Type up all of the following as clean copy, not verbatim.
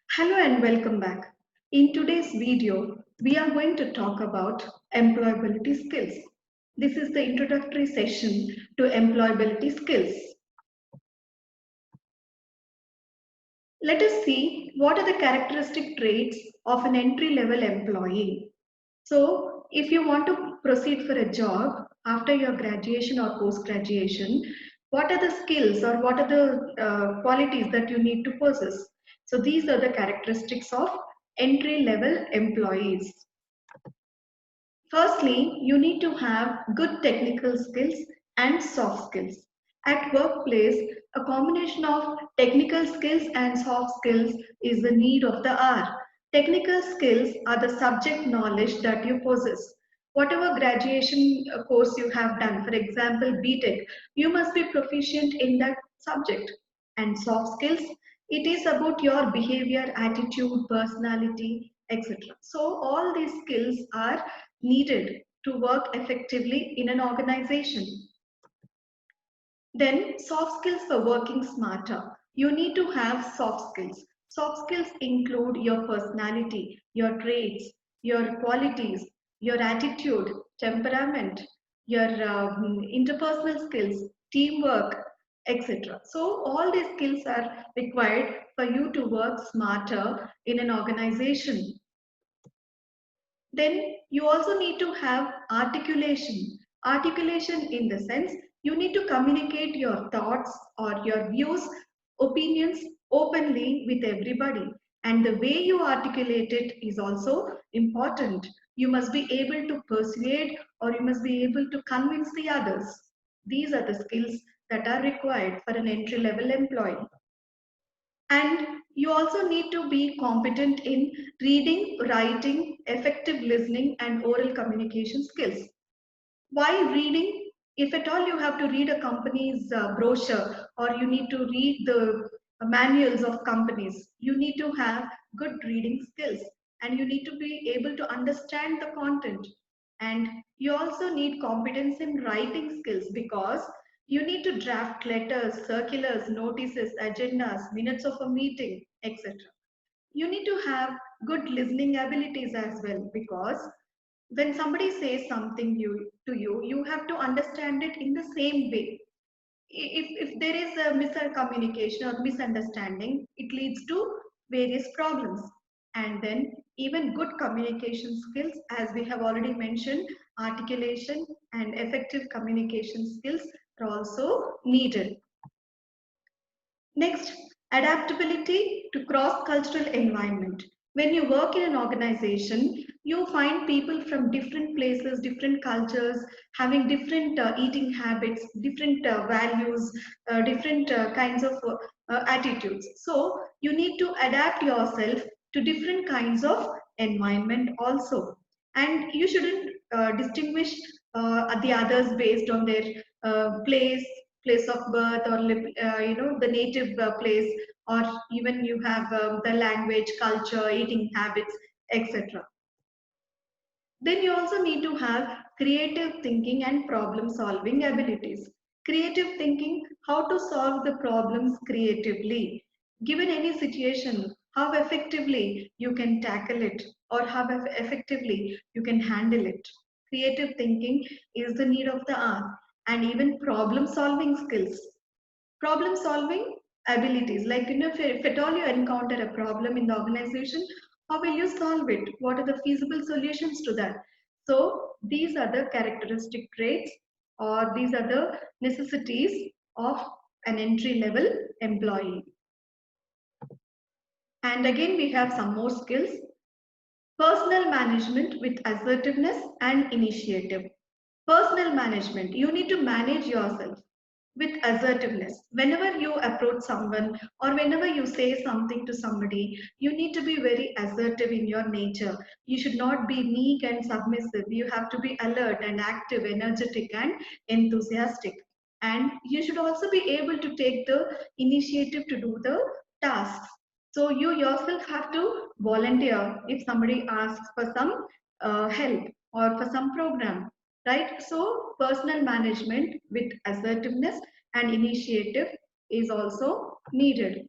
Hello and welcome back. In today's video, we are going to talk about employability skills. This is the introductory session to employability skills. Let us see what are the characteristic traits of an entry-level employee. So, if you want to proceed for a job after your graduation or post-graduation, what are the skills or what are the qualities that you need to possess? So, these are the characteristics of entry-level employees. Firstly, you need to have good technical skills and soft skills. At workplace, a combination of technical skills and soft skills is the need of the hour. Technical skills are the subject knowledge that you possess. Whatever graduation course you have done, for example, BTech, you must be proficient in that subject. And soft skills, it is about your behavior, attitude, personality, etc. So all these skills are needed to work effectively in an organization. Then soft skills for working smarter. You need to have soft skills. Soft skills include your personality, your traits, your qualities, your attitude, temperament, your interpersonal skills, teamwork, etc. So all these skills are required for you to work smarter in an organization. Then you also need to have articulation. Articulation in the sense you need to communicate your thoughts or your views, opinions openly with everybody. And the way you articulate it is also important. You must be able to persuade or you must be able to convince the others. These are the skills that are required for an entry level employee. And you also need to be competent in reading, writing, effective listening, and oral communication skills. Why reading? If at all you have to read a company's brochure or you need to read the manuals of companies, you need to have good reading skills and you need to be able to understand the content. And you also need competence in writing skills because you need to draft letters, circulars, notices, agendas, minutes of a meeting, etc. You need to have good listening abilities as well because when somebody says something to you, you have to understand it in the same way. If there is a miscommunication or misunderstanding, it leads to various problems. And then even good communication skills, as we have already mentioned, articulation and effective communication skills are also needed. Next, adaptability to cross-cultural environment. When you work in an organization, you find people from different places, different cultures, having different eating habits, different values, different kinds of attitudes. So you need to adapt yourself to different kinds of environment also. And you shouldn't distinguish the others based on their place of birth or the native place, or even you have the language, culture, eating habits, etc. Then you also need to have creative thinking and problem solving abilities. Creative thinking, how to solve the problems creatively given any situation, how effectively you can tackle it or how effectively you can handle it. Creative thinking is the need of the hour. And even problem solving skills, problem solving abilities, like if at all you encounter a problem in the organization, how will you solve it, what are the feasible solutions to that? So these are the characteristic traits or these are the necessities of an entry level employee. And again we have some more skills. Personal management with assertiveness and initiative. Personal management, you need to manage yourself with assertiveness. Whenever you approach someone or whenever you say something to somebody, you need to be very assertive in your nature. You should not be meek and submissive. You have to be alert and active, energetic and enthusiastic. And you should also be able to take the initiative to do the tasks. So you yourself have to volunteer if somebody asks for some help or for some program, right? So personal management with assertiveness and initiative is also needed.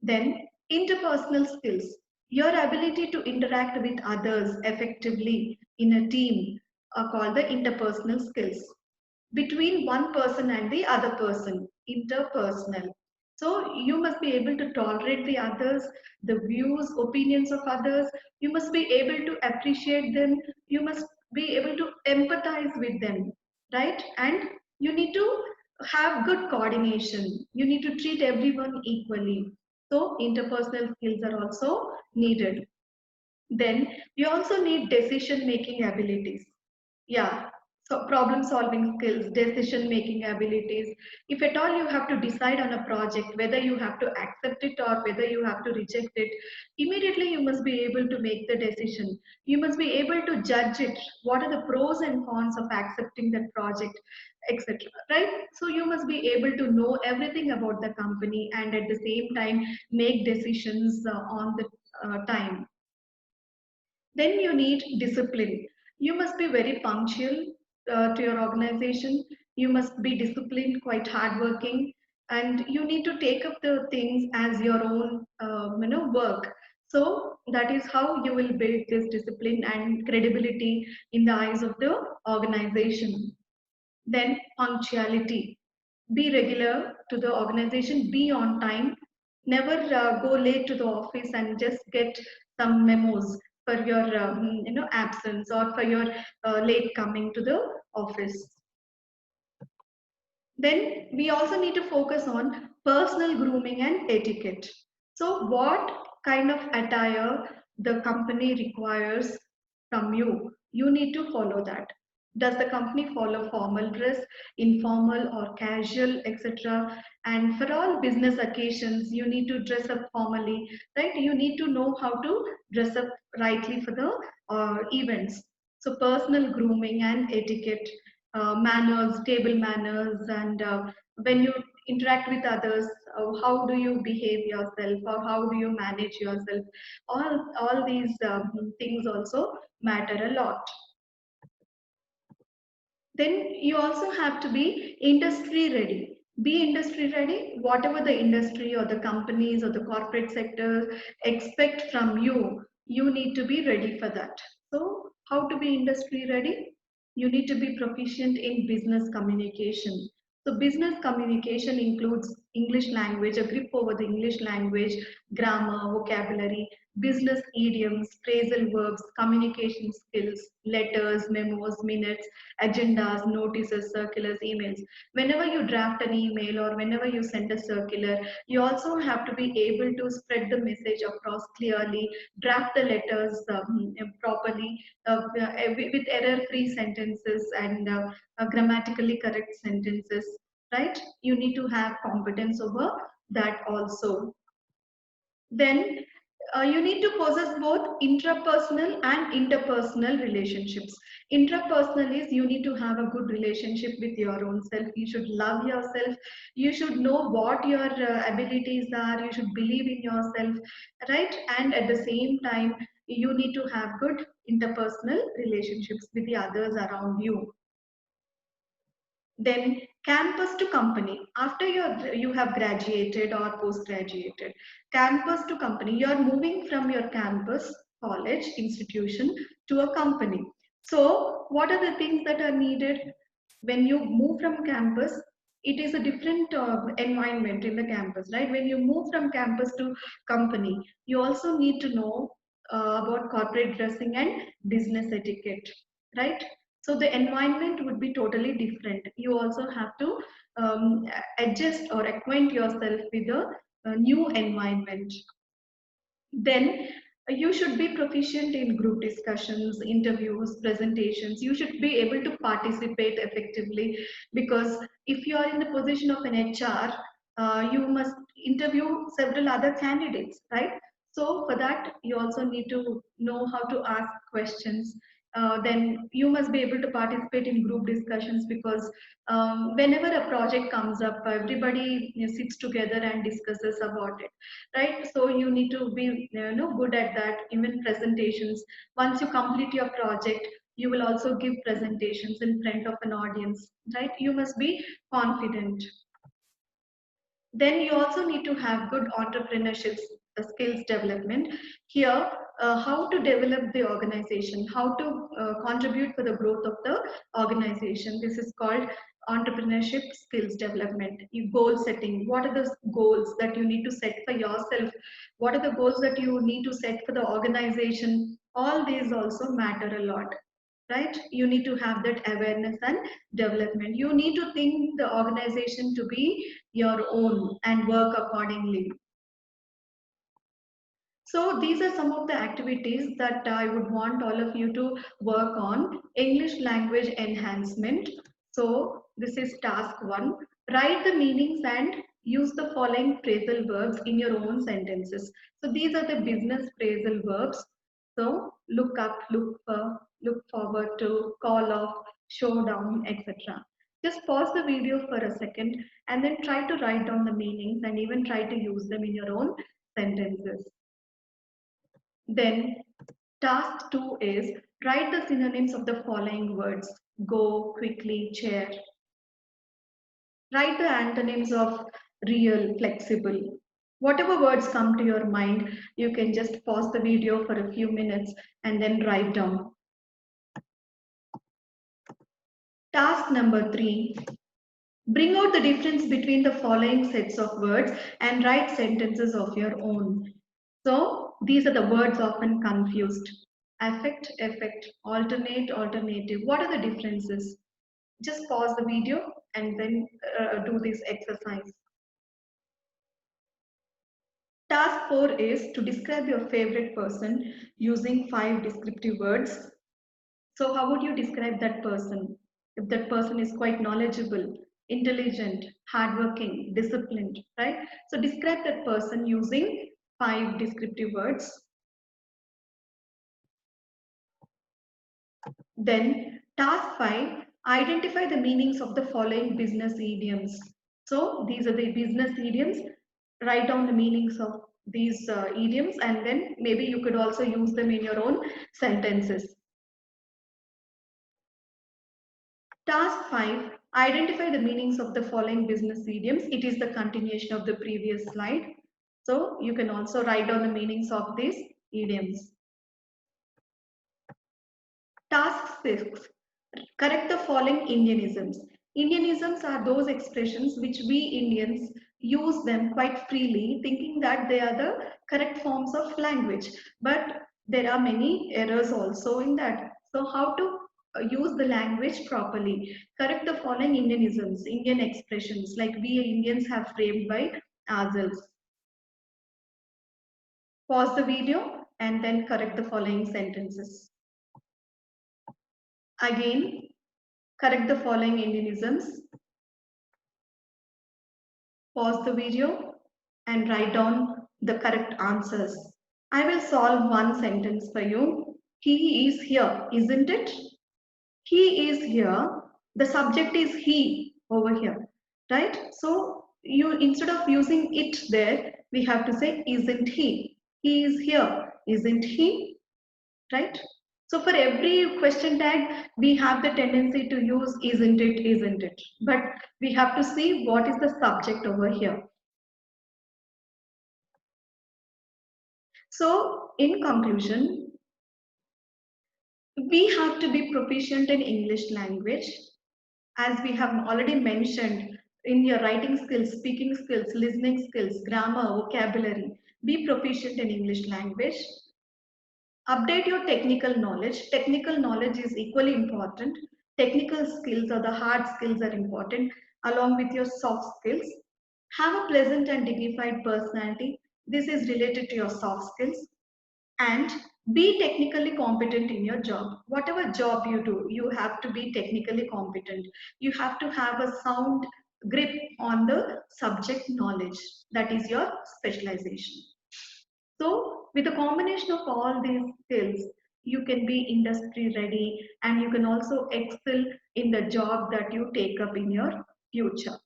Then Interpersonal skills, your ability to interact with others effectively in a team are called the interpersonal skills. Between one person and the other person, interpersonal. So you must be able to tolerate the others, the views, opinions of others. You must be able to appreciate them. You must be able to empathize with them, right? And you need to have good coordination. You need to treat everyone equally. So interpersonal skills are also needed. Then you also need decision making abilities. Yeah, so problem solving skills, decision making abilities. If at all you have to decide on a project whether you have to accept it or whether you have to reject it, immediately you must be able to make the decision. You must be able to judge it, what are the pros and cons of accepting that project, etc., right? So you must be able to know everything about the company and at the same time make decisions on the time. Then you need discipline. You must be very punctual to your organization. You must be disciplined, quite hardworking, and you need to take up the things as your own, work. So that is how you will build this discipline and credibility in the eyes of the organization. Then punctuality. Be regular to the organization, be on time, never go late to the office and just get some memos for your absence or for your late coming to the office. Then we also need to focus on personal grooming and etiquette. So what kind of attire the company requires from you, you need to follow that. Does the company follow formal dress, informal or casual, etc.? And for all business occasions, you need to dress up formally, right? You need to know how to dress up rightly for the events. So personal grooming and etiquette, manners, table manners, and when you interact with others, how do you behave yourself or how do you manage yourself? All these things also matter a lot. Then you also have to be industry ready. Be industry ready, whatever the industry or the companies or the corporate sector expect from you, you need to be ready for that. So how to be industry ready? You need to be proficient in business communication. So business communication includes English language, a grip over the English language, grammar, vocabulary, business idioms, phrasal verbs, communication skills, letters, memos, minutes, agendas, notices, circulars, emails. Whenever you draft an email or whenever you send a circular, you also have to be able to spread the message across clearly, draft the letters properly, with error-free sentences and grammatically correct sentences, right? You need to have competence over that also. Then you need to possess both intrapersonal and interpersonal relationships. Intrapersonal is you need to have a good relationship with your own self. You should love yourself. You should know what your abilities are. You should believe in yourself, right? And at the same time, you need to have good interpersonal relationships with the others around you. Then campus to company. After you have graduated or post graduated, campus to company, you are moving from your campus, college, institution to a company. So what are the things that are needed when you move from campus? It is a different environment in the campus, right? When you move from campus to company, you also need to know about corporate dressing and business etiquette, right? So the environment would be totally different. You also have to um, adjust or acquaint yourself with a new environment. Then you should be proficient in group discussions, interviews, presentations. You should be able to participate effectively, because if you are in the position of an HR, you must interview several other candidates, right? So for that, you also need to know how to ask questions. Then you must be able to participate in group discussions, because whenever a project comes up, everybody sits together and discusses about it, right? So you need to be good at that. Even presentations, once you complete your project, you will also give presentations in front of an audience, right? You must be confident. Then you also need to have good entrepreneurship skills development. Here, how to develop the organization, how to contribute for the growth of the organization. This is called entrepreneurship skills development. Goal setting. What are the goals that you need to set for yourself? What are the goals that you need to set for the organization? All these also matter a lot, right? You need to have that awareness and development. You need to think the organization to be your own and work accordingly. So these are some of the activities that I would want all of you to work on. English language enhancement. So this is task 1. Write the meanings and use the following phrasal verbs in your own sentences. So these are the business phrasal verbs. So look up, look forward to, call off, show down, etc. Just pause the video for a second and then try to write down the meanings and even try to use them in your own sentences. Then task 2 is write the synonyms of the following words: go, quickly, chair. Write the antonyms of real, flexible. Whatever words come to your mind, you can just pause the video for a few minutes and then write down. Task number 3. Bring out the difference between the following sets of words and write sentences of your own. So these are the words often confused. Affect, effect, alternate, alternative. What are the differences? Just pause the video and then do this exercise. Task 4 is to describe your favorite person using 5 descriptive words. So how would you describe that person? If that person is quite knowledgeable, intelligent, hardworking, disciplined, right? So describe that person using 5 descriptive words. Then task 5, identify the meanings of the following business idioms. So these are the business idioms. Write down the meanings of these idioms and then maybe you could also use them in your own sentences. Task 5, identify the meanings of the following business idioms. It is the continuation of the previous slide. So you can also write down the meanings of these idioms. Task 6, correct the following Indianisms. Indianisms are those expressions which we Indians use them quite freely, thinking that they are the correct forms of language. But there are many errors also in that. So how to use the language properly? Correct the following Indianisms, Indian expressions like we Indians have framed by ourselves. Pause the video and then correct the following sentences. Again, correct the following Indianisms. Pause the video and write down the correct answers. I will solve one sentence for you. He is here, isn't it? He is here. The subject is he over here, right? So you, instead of using it there, we have to say isn't he? He is here, isn't he? Right? So for every question tag, we have the tendency to use isn't it, isn't it? But we have to see what is the subject over here. So in conclusion, we have to be proficient in English language. As we have already mentioned, in your writing skills, speaking skills, listening skills, grammar, vocabulary, be proficient in English language. Update your technical knowledge. Technical knowledge is equally important. Technical skills or the hard skills are important along with your soft skills. Have a pleasant and dignified personality. This is related to your soft skills. And be technically competent in your job. Whatever job you do, you have to be technically competent. You have to have a sound grip on the subject knowledge. That is your specialization. So with a combination of all these skills, you can be industry ready and you can also excel in the job that you take up in your future.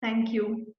Thank you.